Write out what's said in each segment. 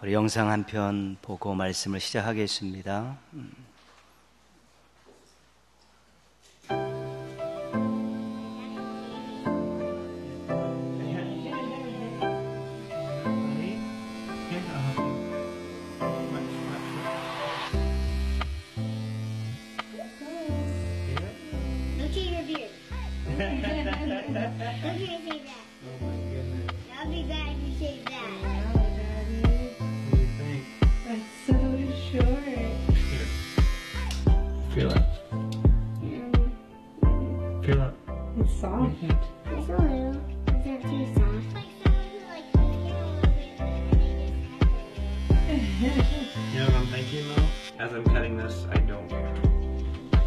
우리 영상 한 편 보고 말씀을 시작하겠습니다. Feel it. Feel it. It's soft. It's a little. It's not too soft. You know what I'm thinking though? As I'm cutting this, I don't care.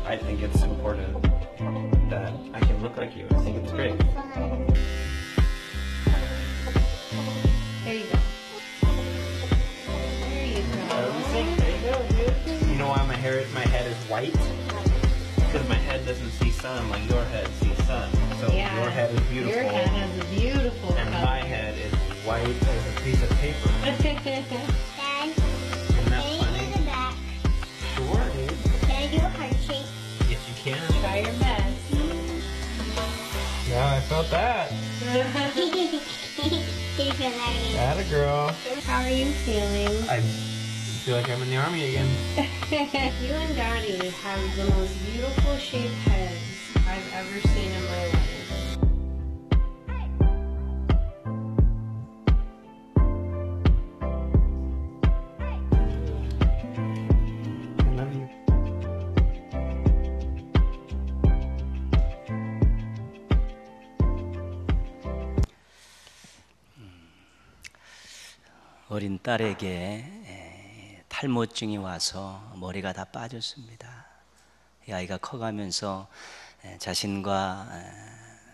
I think it's important that I can look like you. I think it's great. There you go. There you go. There you go, dude. You know why my head is white? Because my head doesn't see sun like your head sees sun. So Yeah. your head is beautiful. Your head has a beautiful and color. my head is white as a piece of paper. Dad, Isn't can that you funny? do the back? Sure, dude. Can I do a heart shape? Yes, you can. Try your best. Yeah, I felt that. Did you feel that? Atta girl. How are you feeling? I feel like I'm in the army again. You and Daddy have the most beautiful shaped heads I've ever seen in my life. I love you. 어린 딸에게 탈모증이 와서 머리가 다 빠졌습니다. 이 아이가 커가면서 자신과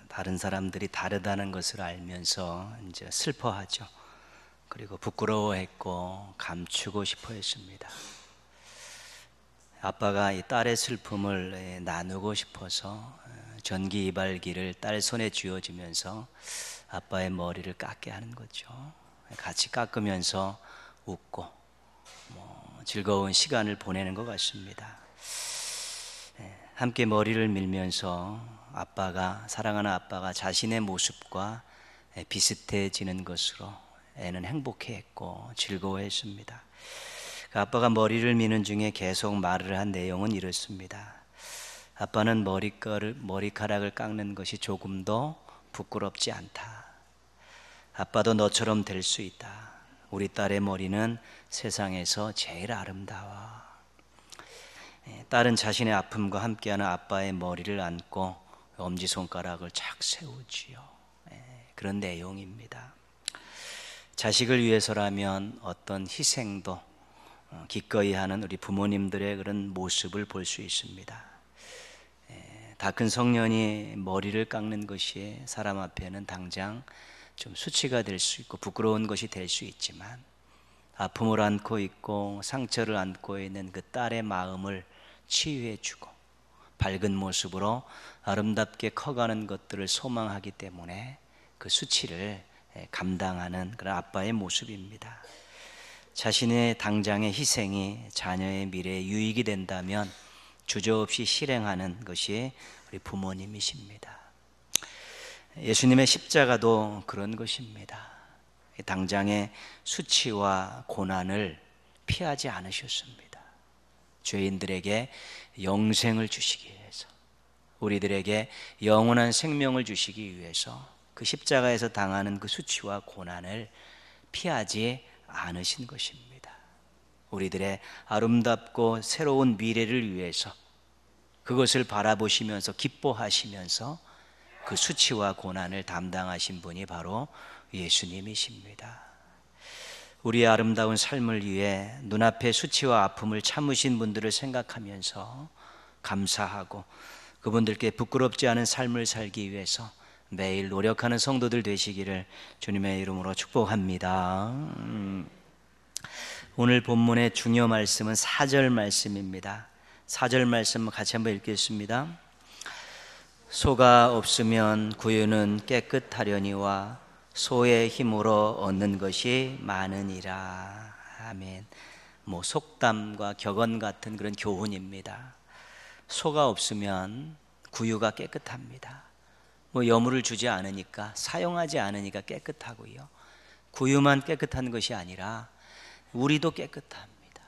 다른 사람들이 다르다는 것을 알면서 이제 슬퍼하죠. 그리고 부끄러워했고 감추고 싶어 했습니다. 아빠가 이 딸의 슬픔을 나누고 싶어서 전기 이발기를 딸 손에 쥐어주면서 아빠의 머리를 깎게 하는 거죠. 같이 깎으면서 웃고 즐거운 시간을 보내는 것 같습니다. 함께 머리를 밀면서 사랑하는 아빠가 자신의 모습과 비슷해지는 것으로 애는 행복해했고 즐거워했습니다. 아빠가 머리를 미는 중에 계속 말을 한 내용은 이렇습니다. 아빠는 머리카락을 깎는 것이 조금도 부끄럽지 않다. 아빠도 너처럼 될 수 있다. 우리 딸의 머리는 세상에서 제일 아름다워. 딸은 자신의 아픔과 함께하는 아빠의 머리를 안고 엄지손가락을 착 세우지요. 그런 내용입니다. 자식을 위해서라면 어떤 희생도 기꺼이 하는 우리 부모님들의 그런 모습을 볼 수 있습니다. 다 큰 성년이 머리를 깎는 것이 사람 앞에는 당장 좀 수치가 될 수 있고 부끄러운 것이 될 수 있지만 아픔을 안고 있고 상처를 안고 있는 그 딸의 마음을 치유해 주고 밝은 모습으로 아름답게 커가는 것들을 소망하기 때문에 그 수치를 감당하는 그런 아빠의 모습입니다. 자신의 당장의 희생이 자녀의 미래에 유익이 된다면 주저없이 실행하는 것이 우리 부모님이십니다. 예수님의 십자가도 그런 것입니다. 당장의 수치와 고난을 피하지 않으셨습니다. 죄인들에게 영생을 주시기 위해서, 우리들에게 영원한 생명을 주시기 위해서 그 십자가에서 당하는 그 수치와 고난을 피하지 않으신 것입니다. 우리들의 아름답고 새로운 미래를 위해서 그것을 바라보시면서 기뻐하시면서 그 수치와 고난을 담당하신 분이 바로 예수님이십니다. 우리의 아름다운 삶을 위해 눈앞의 수치와 아픔을 참으신 분들을 생각하면서 감사하고 그분들께 부끄럽지 않은 삶을 살기 위해서 매일 노력하는 성도들 되시기를 주님의 이름으로 축복합니다. 오늘 본문의 중요 말씀은 4절 말씀입니다. 4절 말씀 같이 한번 읽겠습니다. 소가 없으면 구유는 깨끗하려니와 소의 힘으로 얻는 것이 많으니라. 아멘. 뭐 속담과 격언 같은 그런 교훈입니다. 소가 없으면 구유가 깨끗합니다. 뭐 여물을 주지 않으니까, 사용하지 않으니까 깨끗하고요. 구유만 깨끗한 것이 아니라 우리도 깨끗합니다.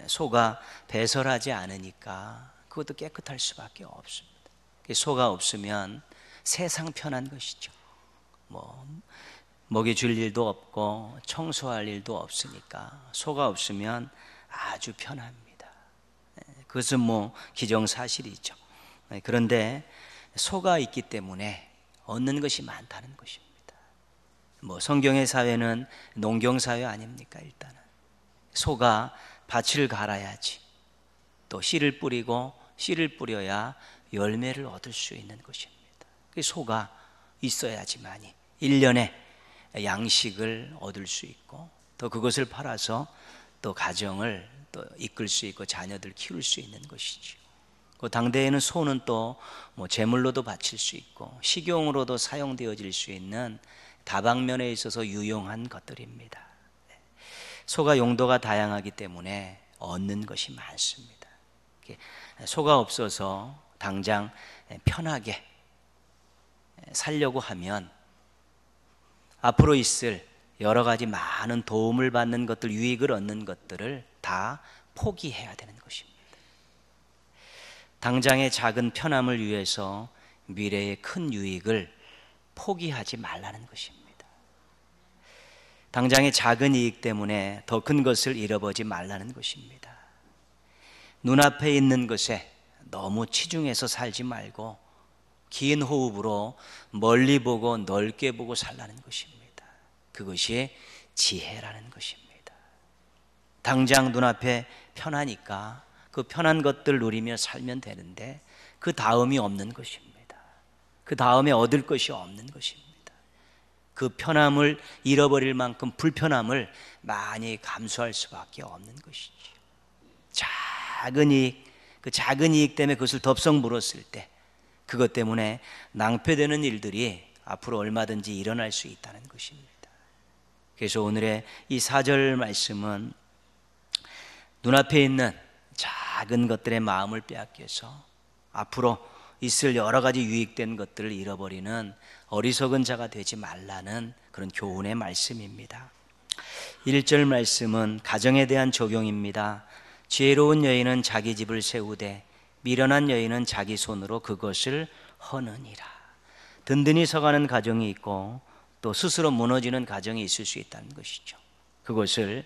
소가 배설하지 않으니까 그것도 깨끗할 수밖에 없습니다. 소가 없으면 세상 편한 것이죠. 뭐 먹이 줄 일도 없고 청소할 일도 없으니까 소가 없으면 아주 편합니다. 그것은 뭐 기정사실이죠. 그런데 소가 있기 때문에 얻는 것이 많다는 것입니다. 뭐 성경의 사회는 농경 사회 아닙니까? 일단은 소가 밭을 갈아야지, 또 씨를 뿌리고 씨를 뿌려야 열매를 얻을 수 있는 것입니다. 소가 있어야지만이 1년에 양식을 얻을 수 있고, 또 그것을 팔아서 또 가정을 또 이끌 수 있고 자녀들 키울 수 있는 것이죠. 그 당대에는 소는 또 뭐 제물로도 바칠 수 있고 식용으로도 사용되어질 수 있는 다방면에 있어서 유용한 것들입니다. 소가 용도가 다양하기 때문에 얻는 것이 많습니다. 소가 없어서 당장 편하게 살려고 하면 앞으로 있을 여러 가지 많은 도움을 받는 것들, 유익을 얻는 것들을 다 포기해야 되는 것입니다. 당장의 작은 편함을 위해서 미래의 큰 유익을 포기하지 말라는 것입니다. 당장의 작은 이익 때문에 더 큰 것을 잃어버리지 말라는 것입니다. 눈앞에 있는 것에 너무 치중해서 살지 말고 긴 호흡으로 멀리 보고 넓게 보고 살라는 것입니다. 그것이 지혜라는 것입니다. 당장 눈앞에 편하니까 그 편한 것들 누리며 살면 되는데 그 다음이 없는 것입니다. 그 다음에 얻을 것이 없는 것입니다. 그 편함을 잃어버릴 만큼 불편함을 많이 감수할 수밖에 없는 것이죠. 작은 이익, 그 작은 이익 때문에 그것을 덥석 물었을 때 그것 때문에 낭패되는 일들이 앞으로 얼마든지 일어날 수 있다는 것입니다. 그래서 오늘의 이 4절 말씀은 눈앞에 있는 작은 것들의 마음을 빼앗겨서 앞으로 있을 여러 가지 유익된 것들을 잃어버리는 어리석은 자가 되지 말라는 그런 교훈의 말씀입니다. 1절 말씀은 가정에 대한 적용입니다. 지혜로운 여인은 자기 집을 세우되 미련한 여인은 자기 손으로 그것을 허느니라. 든든히 서가는 가정이 있고 또 스스로 무너지는 가정이 있을 수 있다는 것이죠. 그것을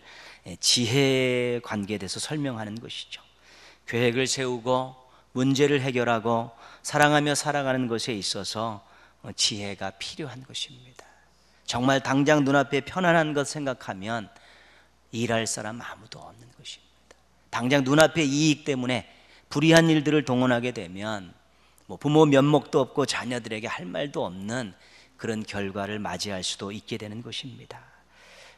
지혜에 관계돼서 설명하는 것이죠. 계획을 세우고 문제를 해결하고 사랑하며 살아가는 것에 있어서 지혜가 필요한 것입니다. 정말 당장 눈앞에 편안한 것 생각하면 일할 사람 아무도 없는 것입니다. 당장 눈앞에 이익 때문에 불의한 일들을 동원하게 되면 뭐 부모 면목도 없고 자녀들에게 할 말도 없는 그런 결과를 맞이할 수도 있게 되는 것입니다.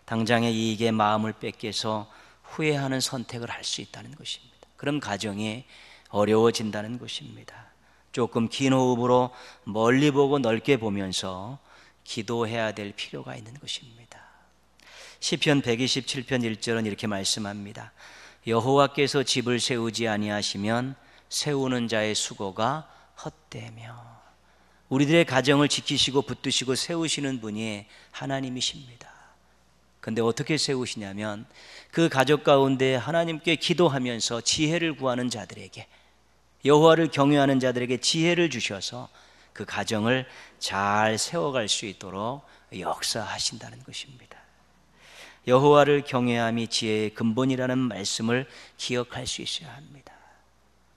당장의 이익에 마음을 뺏겨서 후회하는 선택을 할 수 있다는 것입니다. 그럼 가정이 어려워진다는 것입니다. 조금 긴 호흡으로 멀리 보고 넓게 보면서 기도해야 될 필요가 있는 것입니다. 시편 127편 1절은 이렇게 말씀합니다. 여호와께서 집을 세우지 아니하시면 세우는 자의 수고가 헛되며. 우리들의 가정을 지키시고 붙드시고 세우시는 분이 하나님이십니다. 근데 어떻게 세우시냐면 그 가족 가운데 하나님께 기도하면서 지혜를 구하는 자들에게, 여호와를 경외하는 자들에게 지혜를 주셔서 그 가정을 잘 세워갈 수 있도록 역사하신다는 것입니다. 여호와를 경외함이 지혜의 근본이라는 말씀을 기억할 수 있어야 합니다.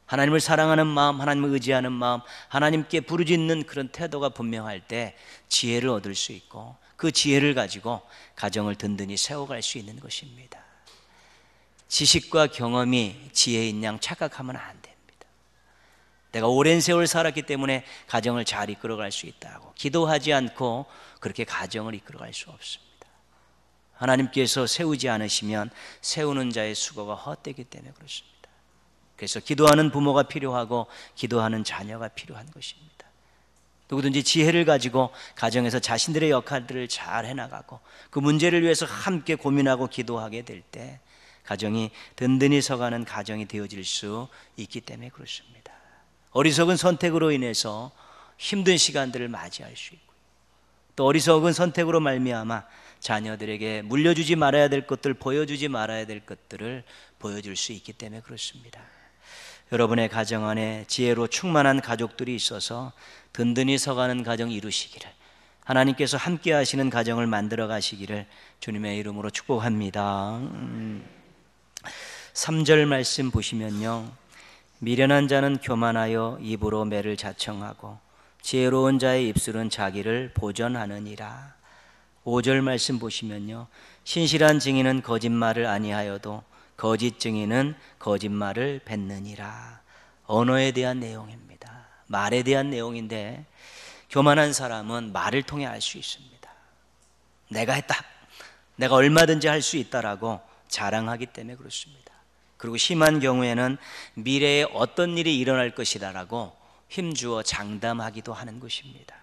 하나님을 사랑하는 마음, 하나님을 의지하는 마음, 하나님께 부르짖는 그런 태도가 분명할 때 지혜를 얻을 수 있고 그 지혜를 가지고 가정을 든든히 세워갈 수 있는 것입니다. 지식과 경험이 지혜인 양 착각하면 안 됩니다. 내가 오랜 세월 살았기 때문에 가정을 잘 이끌어갈 수 있다고 기도하지 않고 그렇게 가정을 이끌어갈 수 없습니다. 하나님께서 세우지 않으시면 세우는 자의 수고가 헛되기 때문에 그렇습니다. 그래서 기도하는 부모가 필요하고 기도하는 자녀가 필요한 것입니다. 누구든지 지혜를 가지고 가정에서 자신들의 역할들을 잘 해나가고 그 문제를 위해서 함께 고민하고 기도하게 될 때 가정이 든든히 서가는 가정이 되어질 수 있기 때문에 그렇습니다. 어리석은 선택으로 인해서 힘든 시간들을 맞이할 수 있고요. 또 어리석은 선택으로 말미암아 자녀들에게 물려주지 말아야 될 것들, 보여주지 말아야 될 것들을 보여줄 수 있기 때문에 그렇습니다. 여러분의 가정 안에 지혜로 충만한 가족들이 있어서 든든히 서가는 가정 이루시기를, 하나님께서 함께 하시는 가정을 만들어 가시기를 주님의 이름으로 축복합니다. 3절 말씀 보시면요, 미련한 자는 교만하여 입으로 매를 자청하고 지혜로운 자의 입술은 자기를 보전하느니라. 5절 말씀 보시면요, 신실한 증인은 거짓말을 아니하여도 거짓 증인은 거짓말을 뱉느니라. 언어에 대한 내용입니다. 말에 대한 내용인데, 교만한 사람은 말을 통해 알 수 있습니다. 내가 했다, 내가 얼마든지 할 수 있다라고 자랑하기 때문에 그렇습니다. 그리고 심한 경우에는 미래에 어떤 일이 일어날 것이다라고 힘주어 장담하기도 하는 것입니다.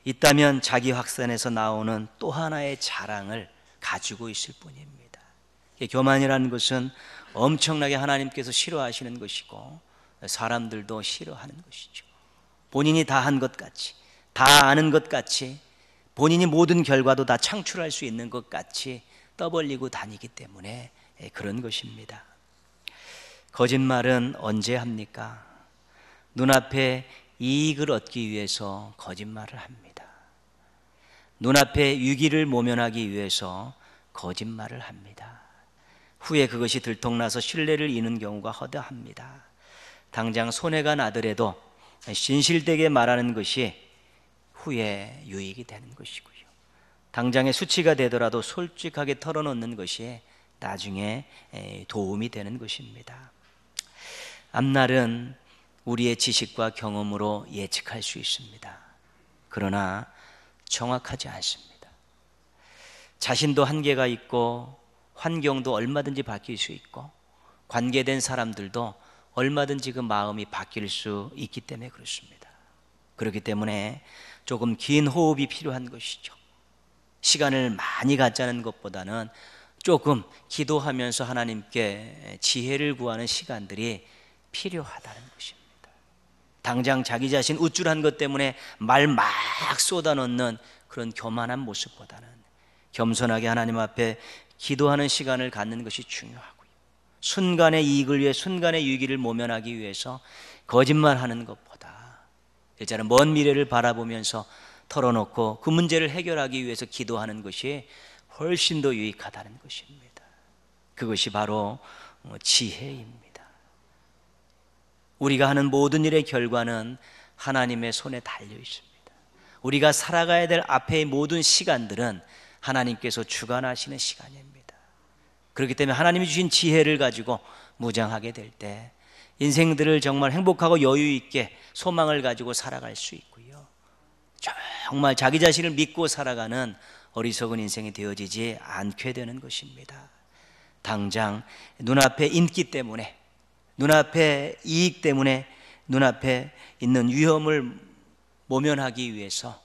있다면 자기 확산에서 나오는 또 하나의 자랑을 가지고 있을 뿐입니다. 교만이라는 것은 엄청나게 하나님께서 싫어하시는 것이고 사람들도 싫어하는 것이죠. 본인이 다 한 것 같이, 다 아는 것 같이, 본인이 모든 결과도 다 창출할 수 있는 것 같이 떠벌리고 다니기 때문에 그런 것입니다. 거짓말은 언제 합니까? 눈앞에 이익을 얻기 위해서 거짓말을 합니다. 눈앞에 위기를 모면하기 위해서 거짓말을 합니다. 후에 그것이 들통나서 신뢰를 잃는 경우가 허다합니다. 당장 손해가 나더라도 진실되게 말하는 것이 후에 유익이 되는 것이고요. 당장의 수치가 되더라도 솔직하게 털어놓는 것이 나중에 도움이 되는 것입니다. 앞날은 우리의 지식과 경험으로 예측할 수 있습니다. 그러나 정확하지 않습니다. 자신도 한계가 있고 환경도 얼마든지 바뀔 수 있고 관계된 사람들도 얼마든지 그 마음이 바뀔 수 있기 때문에 그렇습니다. 그렇기 때문에 조금 긴 호흡이 필요한 것이죠. 시간을 많이 갖자는 것보다는 조금 기도하면서 하나님께 지혜를 구하는 시간들이 필요하다는 것입니다. 당장 자기 자신 우쭐한 것 때문에 말 막 쏟아놓는 그런 교만한 모습보다는 겸손하게 하나님 앞에 기도하는 시간을 갖는 것이 중요하고요. 순간의 이익을 위해 순간의 위기를 모면하기 위해서 거짓말하는 것보다 일자는 먼 미래를 바라보면서 털어놓고 그 문제를 해결하기 위해서 기도하는 것이 훨씬 더 유익하다는 것입니다. 그것이 바로 지혜입니다. 우리가 하는 모든 일의 결과는 하나님의 손에 달려 있습니다. 우리가 살아가야 될 앞의 모든 시간들은 하나님께서 주관하시는 시간입니다. 그렇기 때문에 하나님이 주신 지혜를 가지고 무장하게 될 때 인생들을 정말 행복하고 여유 있게 소망을 가지고 살아갈 수 있고요. 정말 자기 자신을 믿고 살아가는 어리석은 인생이 되어지지 않게 되는 것입니다. 당장 눈앞에 인기 때문에, 눈앞에 이익 때문에, 눈앞에 있는 위험을 모면하기 위해서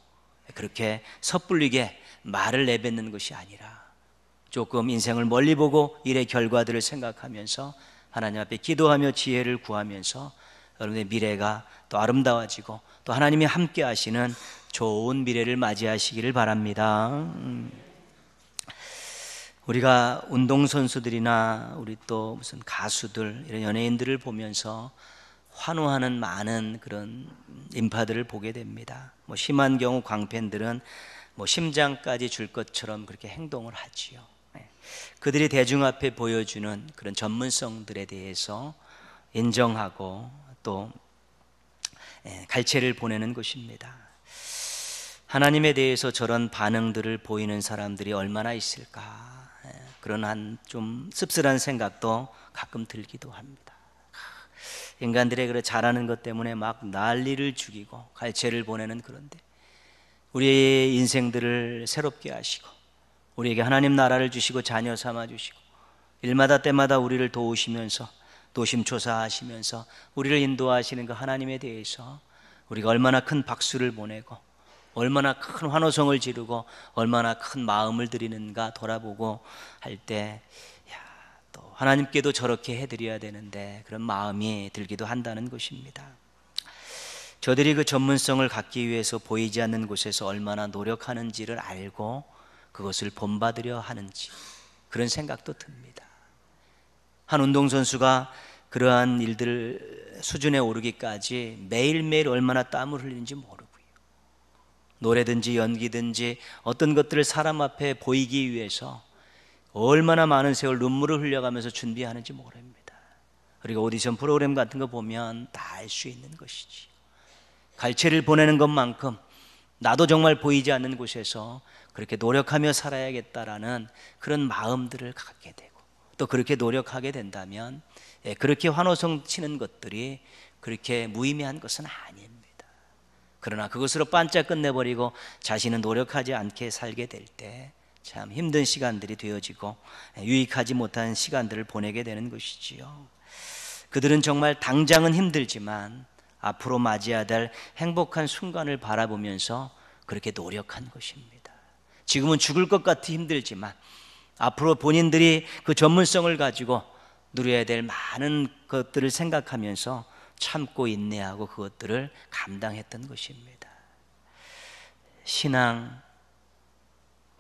그렇게 섣불리게 말을 내뱉는 것이 아니라 조금 인생을 멀리 보고 일의 결과들을 생각하면서 하나님 앞에 기도하며 지혜를 구하면서 여러분의 미래가 또 아름다워지고 또 하나님이 함께 하시는 좋은 미래를 맞이하시기를 바랍니다. 우리가 운동선수들이나 우리 또 무슨 가수들, 이런 연예인들을 보면서 환호하는 많은 그런 인파들을 보게 됩니다. 심한 경우 광팬들은 심장까지 줄 것처럼 그렇게 행동을 하지요. 그들이 대중 앞에 보여주는 그런 전문성들에 대해서 인정하고 또 갈채를 보내는 것입니다. 하나님에 대해서 저런 반응들을 보이는 사람들이 얼마나 있을까, 그런 한 좀 씁쓸한 생각도 가끔 들기도 합니다. 인간들의 그런 잘하는 것 때문에 막 난리를 죽이고 갈채를 보내는, 그런데 우리의 인생들을 새롭게 하시고 우리에게 하나님 나라를 주시고 자녀 삼아 주시고 일마다 때마다 우리를 도우시면서 노심초사하시면서 우리를 인도하시는 그 하나님에 대해서 우리가 얼마나 큰 박수를 보내고 얼마나 큰 환호성을 지르고 얼마나 큰 마음을 드리는가 돌아보고 할 때 또 하나님께도 저렇게 해드려야 되는데 그런 마음이 들기도 한다는 것입니다. 저들이 그 전문성을 갖기 위해서 보이지 않는 곳에서 얼마나 노력하는지를 알고 그것을 본받으려 하는지 그런 생각도 듭니다. 한 운동선수가 그러한 일들 수준에 오르기까지 매일매일 얼마나 땀을 흘리는지 모르고요. 노래든지 연기든지 어떤 것들을 사람 앞에 보이기 위해서 얼마나 많은 세월 눈물을 흘려가면서 준비하는지 모릅니다. 그리고 오디션 프로그램 같은 거 보면 다 알 수 있는 것이지. 갈채를 보내는 것만큼 나도 정말 보이지 않는 곳에서 그렇게 노력하며 살아야겠다라는 그런 마음들을 갖게 되고 또 그렇게 노력하게 된다면 그렇게 환호성 치는 것들이 그렇게 무의미한 것은 아닙니다. 그러나 그것으로 반짝 끝내버리고 자신은 노력하지 않게 살게 될 때 참 힘든 시간들이 되어지고 유익하지 못한 시간들을 보내게 되는 것이지요. 그들은 정말 당장은 힘들지만 앞으로 맞이해야 될 행복한 순간을 바라보면서 그렇게 노력한 것입니다. 지금은 죽을 것 같이 힘들지만 앞으로 본인들이 그 전문성을 가지고 누려야 될 많은 것들을 생각하면서 참고 인내하고 그것들을 감당했던 것입니다. 신앙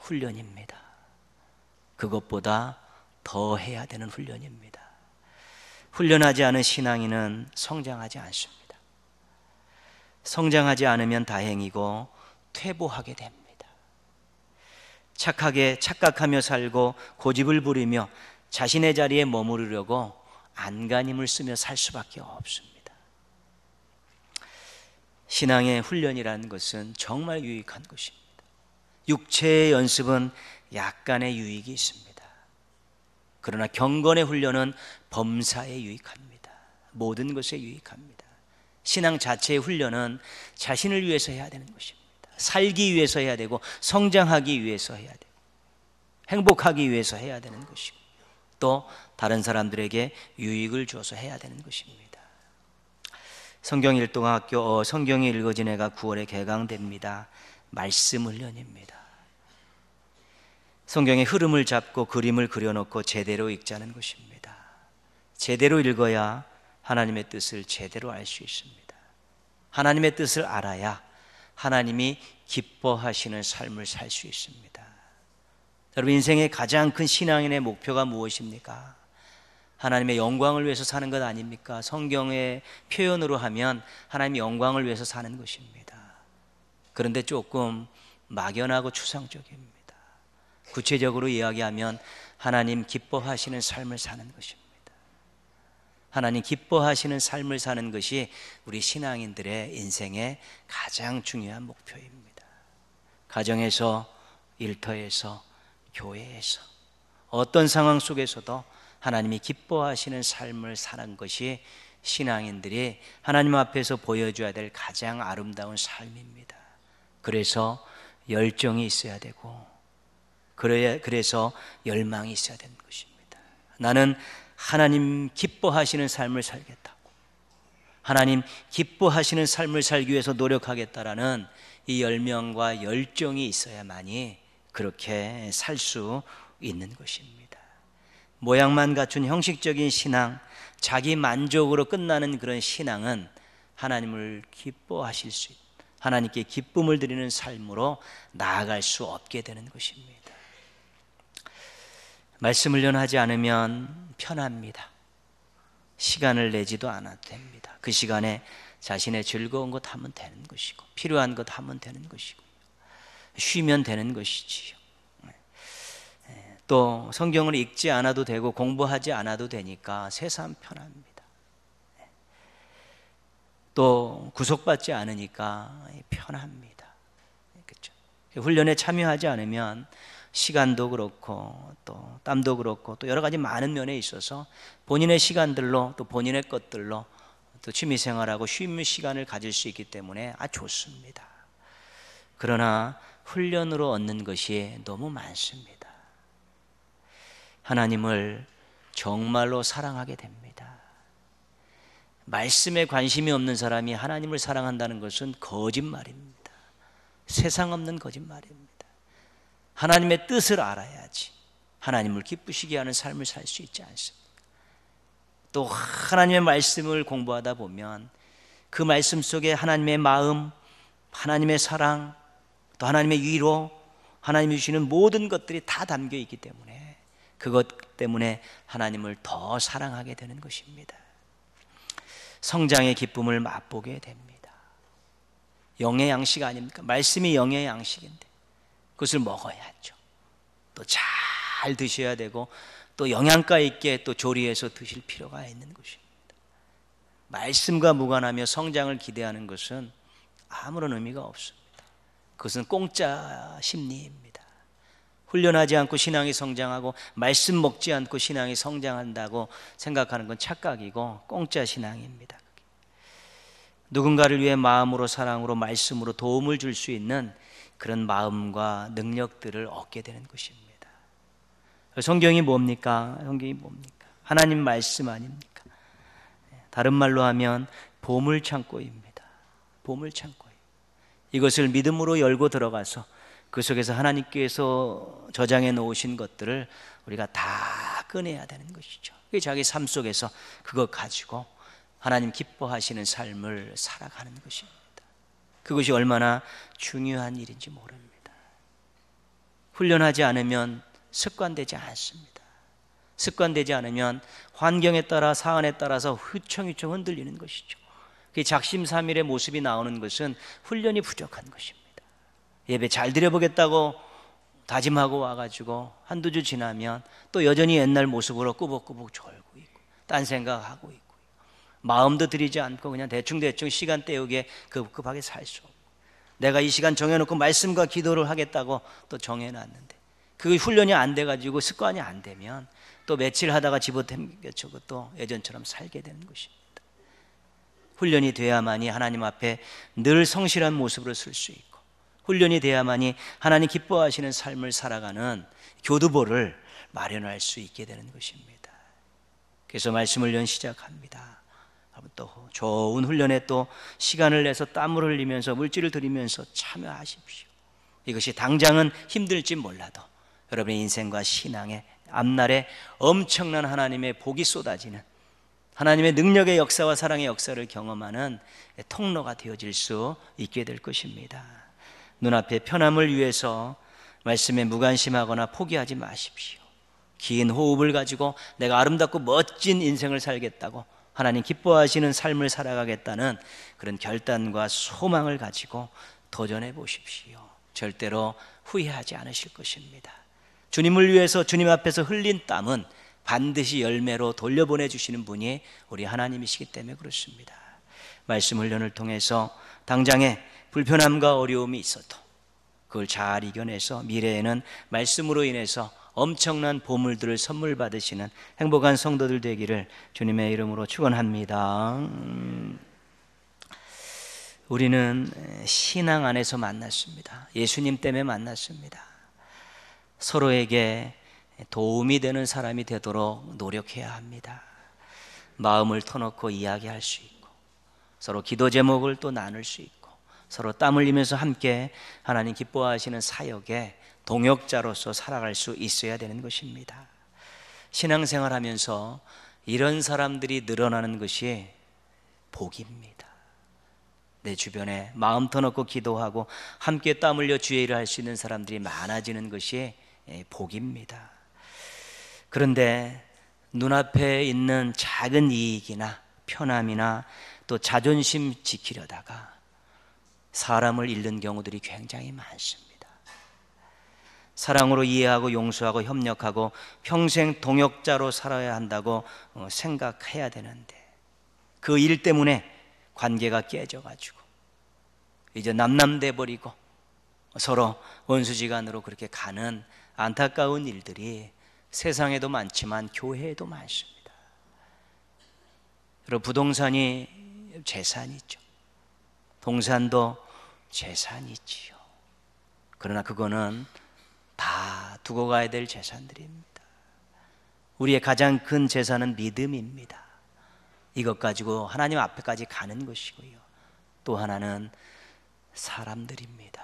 훈련입니다. 그것보다 더 해야 되는 훈련입니다. 훈련하지 않은 신앙인은 성장하지 않습니다. 성장하지 않으면 다행이고 퇴보하게 됩니다. 착각하며 살고 고집을 부리며 자신의 자리에 머무르려고 안간힘을 쓰며 살 수밖에 없습니다. 신앙의 훈련이라는 것은 정말 유익한 것입니다. 육체의 연습은 약간의 유익이 있습니다. 그러나 경건의 훈련은 범사에 유익합니다. 모든 것에 유익합니다. 신앙 자체의 훈련은 자신을 위해서 해야 되는 것입니다. 살기 위해서 해야 되고 성장하기 위해서 해야 되고 행복하기 위해서 해야 되는 것이고 또 다른 사람들에게 유익을 주어서 해야 되는 것입니다. 성경일동학교 성경이 읽어진 해가 9월에 개강됩니다. 말씀 훈련입니다. 성경의 흐름을 잡고 그림을 그려놓고 제대로 읽자는 것입니다. 제대로 읽어야 하나님의 뜻을 제대로 알 수 있습니다. 하나님의 뜻을 알아야 하나님이 기뻐하시는 삶을 살 수 있습니다. 여러분, 인생의 가장 큰 신앙인의 목표가 무엇입니까? 하나님의 영광을 위해서 사는 것 아닙니까? 성경의 표현으로 하면 하나님의 영광을 위해서 사는 것입니다. 그런데 조금 막연하고 추상적입니다. 구체적으로 이야기하면 하나님 기뻐하시는 삶을 사는 것입니다. 하나님 기뻐하시는 삶을 사는 것이 우리 신앙인들의 인생의 가장 중요한 목표입니다. 가정에서, 일터에서, 교회에서 어떤 상황 속에서도 하나님이 기뻐하시는 삶을 사는 것이 신앙인들이 하나님 앞에서 보여줘야 될 가장 아름다운 삶입니다. 그래서 열정이 있어야 되고 그래서 열망이 있어야 되는 것입니다. 나는 하나님 기뻐하시는 삶을 살겠다고, 하나님 기뻐하시는 삶을 살기 위해서 노력하겠다라는 이 열명과 열정이 있어야만이 그렇게 살 수 있는 것입니다. 모양만 갖춘 형식적인 신앙, 자기 만족으로 끝나는 그런 신앙은 하나님을 기뻐하실 수 있는, 하나님께 기쁨을 드리는 삶으로 나아갈 수 없게 되는 것입니다. 말씀 훈련하지 않으면 편합니다. 시간을 내지도 않아도 됩니다. 그 시간에 자신의 즐거운 것 하면 되는 것이고 필요한 것 하면 되는 것이고 쉬면 되는 것이지요. 또 성경을 읽지 않아도 되고 공부하지 않아도 되니까 세상 편합니다. 또 구속받지 않으니까 편합니다. 그렇죠? 훈련에 참여하지 않으면 시간도 그렇고 또 땀도 그렇고 또 여러 가지 많은 면에 있어서 본인의 시간들로 또 본인의 것들로 또 취미생활하고 쉼 시간을 가질 수 있기 때문에 좋습니다. 그러나 훈련으로 얻는 것이 너무 많습니다. 하나님을 정말로 사랑하게 됩니다. 말씀에 관심이 없는 사람이 하나님을 사랑한다는 것은 거짓말입니다. 세상 없는 거짓말입니다. 하나님의 뜻을 알아야지 하나님을 기쁘시게 하는 삶을 살 수 있지 않습니까? 또 하나님의 말씀을 공부하다 보면 그 말씀 속에 하나님의 마음, 하나님의 사랑, 또 하나님의 위로, 하나님이 주시는 모든 것들이 다 담겨 있기 때문에 그것 때문에 하나님을 더 사랑하게 되는 것입니다. 성장의 기쁨을 맛보게 됩니다. 영의 양식 아닙니까? 말씀이 영의 양식인데 그것을 먹어야죠. 또 잘 드셔야 되고 또 영양가 있게 또 조리해서 드실 필요가 있는 것입니다. 말씀과 무관하며 성장을 기대하는 것은 아무런 의미가 없습니다. 그것은 공짜 심리입니다. 훈련하지 않고 신앙이 성장하고 말씀 먹지 않고 신앙이 성장한다고 생각하는 건 착각이고 공짜 신앙입니다. 누군가를 위해 마음으로 사랑으로 말씀으로 도움을 줄 수 있는 그런 마음과 능력들을 얻게 되는 것입니다. 성경이 뭡니까? 성경이 뭡니까? 하나님 말씀 아닙니까? 다른 말로 하면 보물창고입니다. 보물창고예요. 이것을 믿음으로 열고 들어가서 그 속에서 하나님께서 저장해 놓으신 것들을 우리가 다 꺼내야 되는 것이죠. 자기 삶 속에서 그것 가지고 하나님 기뻐하시는 삶을 살아가는 것입니다. 그것이 얼마나 중요한 일인지 모릅니다. 훈련하지 않으면 습관되지 않습니다. 습관되지 않으면 환경에 따라 사안에 따라서 휘청휘청 흔들리는 것이죠. 그 작심삼일의 모습이 나오는 것은 훈련이 부족한 것입니다. 예배 잘 드려보겠다고 다짐하고 와가지고 한두 주 지나면 또 여전히 옛날 모습으로 꾸벅꾸벅 졸고 있고 딴 생각하고 있고 마음도 들이지 않고 그냥 대충대충 시간 때우기에 급급하게 살 수 없고 내가 이 시간 정해놓고 말씀과 기도를 하겠다고 또 정해놨는데 그 훈련이 안 돼가지고 습관이 안 되면 또 며칠 하다가 집어당겨치고 또 예전처럼 살게 되는 것입니다. 훈련이 돼야만이 하나님 앞에 늘 성실한 모습으로 쓸 수 있고 훈련이 돼야만이 하나님 기뻐하시는 삶을 살아가는 교두보를 마련할 수 있게 되는 것입니다. 그래서 말씀을 연 시작합니다. 또 좋은 훈련에 또 시간을 내서 땀을 흘리면서 물질을 들이면서 참여하십시오. 이것이 당장은 힘들지 몰라도 여러분의 인생과 신앙의 앞날에 엄청난 하나님의 복이 쏟아지는 하나님의 능력의 역사와 사랑의 역사를 경험하는 통로가 되어질 수 있게 될 것입니다. 눈앞의 편함을 위해서 말씀에 무관심하거나 포기하지 마십시오. 긴 호흡을 가지고 내가 아름답고 멋진 인생을 살겠다고 하나님 기뻐하시는 삶을 살아가겠다는 그런 결단과 소망을 가지고 도전해 보십시오. 절대로 후회하지 않으실 것입니다. 주님을 위해서 주님 앞에서 흘린 땀은 반드시 열매로 돌려보내 주시는 분이 우리 하나님이시기 때문에 그렇습니다. 말씀 훈련을 통해서 당장에 불편함과 어려움이 있어도 그걸 잘 이겨내서 미래에는 말씀으로 인해서 엄청난 보물들을 선물 받으시는 행복한 성도들 되기를 주님의 이름으로 축원합니다. 우리는 신앙 안에서 만났습니다. 예수님 때문에 만났습니다. 서로에게 도움이 되는 사람이 되도록 노력해야 합니다. 마음을 터놓고 이야기할 수 있고 서로 기도 제목을 또 나눌 수 있고 서로 땀 흘리면서 함께 하나님 기뻐하시는 사역에 동역자로서 살아갈 수 있어야 되는 것입니다. 신앙생활하면서 이런 사람들이 늘어나는 것이 복입니다. 내 주변에 마음 터놓고 기도하고 함께 땀 흘려 주의 일을 할 수 있는 사람들이 많아지는 것이 복입니다. 그런데 눈앞에 있는 작은 이익이나 편함이나 또 자존심 지키려다가 사람을 잃는 경우들이 굉장히 많습니다. 사랑으로 이해하고 용서하고 협력하고 평생 동역자로 살아야 한다고 생각해야 되는데 그 일 때문에 관계가 깨져가지고 이제 남남돼 버리고 서로 원수지간으로 그렇게 가는 안타까운 일들이 세상에도 많지만 교회에도 많습니다. 여러분, 부동산이 재산이죠. 동산도 재산이지요. 그러나 그거는 다 두고 가야 될 재산들입니다. 우리의 가장 큰 재산은 믿음입니다. 이것 가지고 하나님 앞에까지 가는 것이고요. 또 하나는 사람들입니다.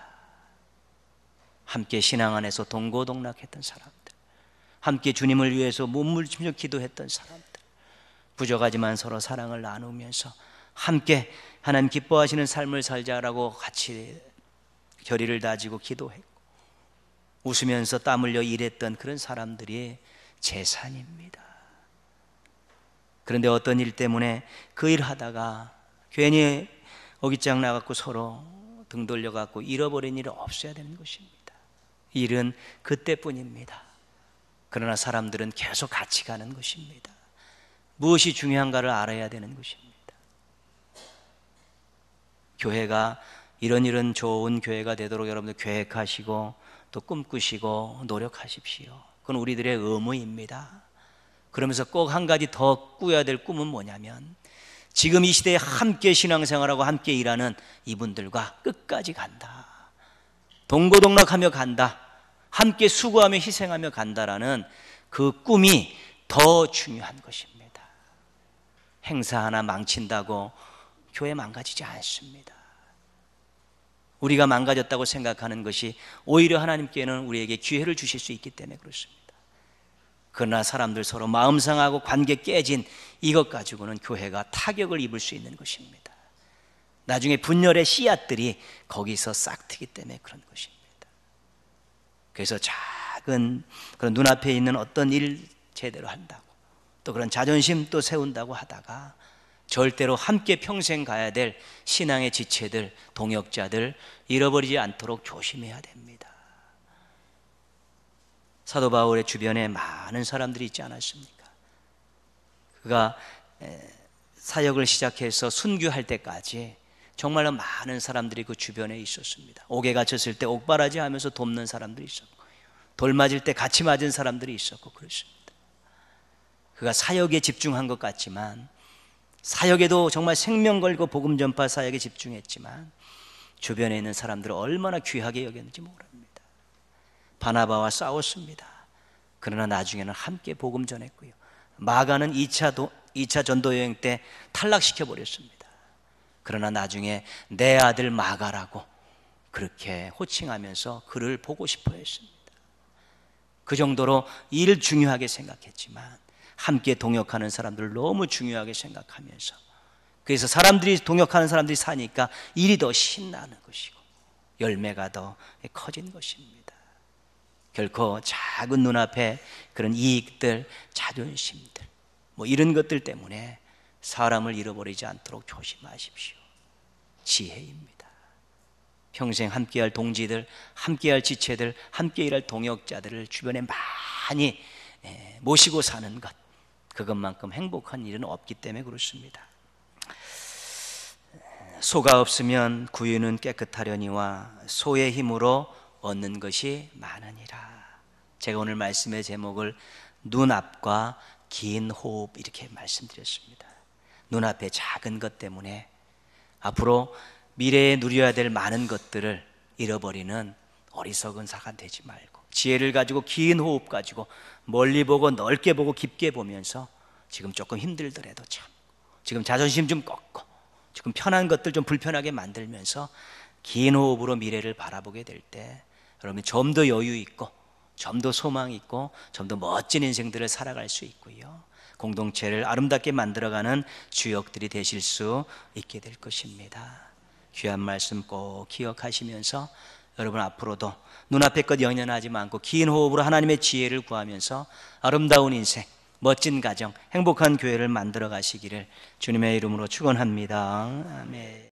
함께 신앙 안에서 동고동락했던 사람들, 함께 주님을 위해서 몸부림쳐 기도했던 사람들, 부족하지만 서로 사랑을 나누면서 함께 하나님 기뻐하시는 삶을 살자라고 같이 결의를 다지고 기도했고 웃으면서 땀 흘려 일했던 그런 사람들이 재산입니다. 그런데 어떤 일 때문에 그 일 하다가 괜히 어깃장 나갖고 서로 등 돌려갖고 잃어버린 일은 없어야 되는 것입니다. 일은 그때뿐입니다. 그러나 사람들은 계속 같이 가는 것입니다. 무엇이 중요한가를 알아야 되는 것입니다. 교회가 이런 좋은 교회가 되도록 여러분들 계획하시고 또 꿈꾸시고 노력하십시오. 그건 우리들의 의무입니다. 그러면서 꼭 한 가지 더 꾸어야 될 꿈은 뭐냐면 지금 이 시대에 함께 신앙생활하고 함께 일하는 이분들과 끝까지 간다. 동고동락하며 간다. 함께 수고하며 희생하며 간다라는 그 꿈이 더 중요한 것입니다. 행사 하나 망친다고 교회 망가지지 않습니다. 우리가 망가졌다고 생각하는 것이 오히려 하나님께는 우리에게 기회를 주실 수 있기 때문에 그렇습니다. 그러나 사람들 서로 마음 상하고 관계 깨진 이것 가지고는 교회가 타격을 입을 수 있는 것입니다. 나중에 분열의 씨앗들이 거기서 싹트기 때문에 그런 것입니다. 그래서 작은 그런 눈앞에 있는 어떤 일 제대로 한다고 또 그런 자존심 또 세운다고 하다가 절대로 함께 평생 가야 될 신앙의 지체들, 동역자들 잃어버리지 않도록 조심해야 됩니다. 사도 바울의 주변에 많은 사람들이 있지 않았습니까? 그가 사역을 시작해서 순교할 때까지 정말로 많은 사람들이 그 주변에 있었습니다. 옥에 갇혔을 때 옥바라지 하면서 돕는 사람들이 있었고 돌 맞을 때 같이 맞은 사람들이 있었고 그렇습니다. 그가 사역에 집중한 것 같지만 사역에도 정말 생명 걸고 복음 전파 사역에 집중했지만 주변에 있는 사람들을 얼마나 귀하게 여겼는지 모릅니다. 바나바와 싸웠습니다. 그러나 나중에는 함께 복음 전했고요. 마가는 2차 전도 여행 때 탈락시켜 버렸습니다. 그러나 나중에 내 아들 마가라고 그렇게 호칭하면서 그를 보고 싶어 했습니다. 그 정도로 일을 중요하게 생각했지만 함께 동역하는 사람들을 너무 중요하게 생각하면서 그래서 동역하는 사람들이 사니까 일이 더 신나는 것이고 열매가 더 커진 것입니다. 결코 작은 눈앞에 그런 이익들, 자존심들 이런 것들 때문에 사람을 잃어버리지 않도록 조심하십시오. 지혜입니다. 평생 함께할 동지들, 함께할 지체들, 함께 일할 동역자들을 주변에 많이 모시고 사는 것, 그것만큼 행복한 일은 없기 때문에 그렇습니다. 소가 없으면 구유는 깨끗하려니와 소의 힘으로 얻는 것이 많으니라. 제가 오늘 말씀의 제목을 눈앞과 긴 호흡 이렇게 말씀드렸습니다. 눈앞의 작은 것 때문에 앞으로 미래에 누려야 될 많은 것들을 잃어버리는 어리석은 사가 되지 말고 지혜를 가지고 긴 호흡 가지고 멀리 보고 넓게 보고 깊게 보면서 지금 조금 힘들더라도 참 지금 자존심 좀 꺾고 지금 편한 것들 좀 불편하게 만들면서 긴 호흡으로 미래를 바라보게 될 때 여러분이 좀 더 여유 있고 좀 더 소망 있고 좀 더 멋진 인생들을 살아갈 수 있고요. 공동체를 아름답게 만들어가는 주역들이 되실 수 있게 될 것입니다. 귀한 말씀 꼭 기억하시면서 여러분 앞으로도 눈앞의 것 연연하지 않고 긴 호흡으로 하나님의 지혜를 구하면서 아름다운 인생, 멋진 가정, 행복한 교회를 만들어 가시기를 주님의 이름으로 축원합니다. 아멘.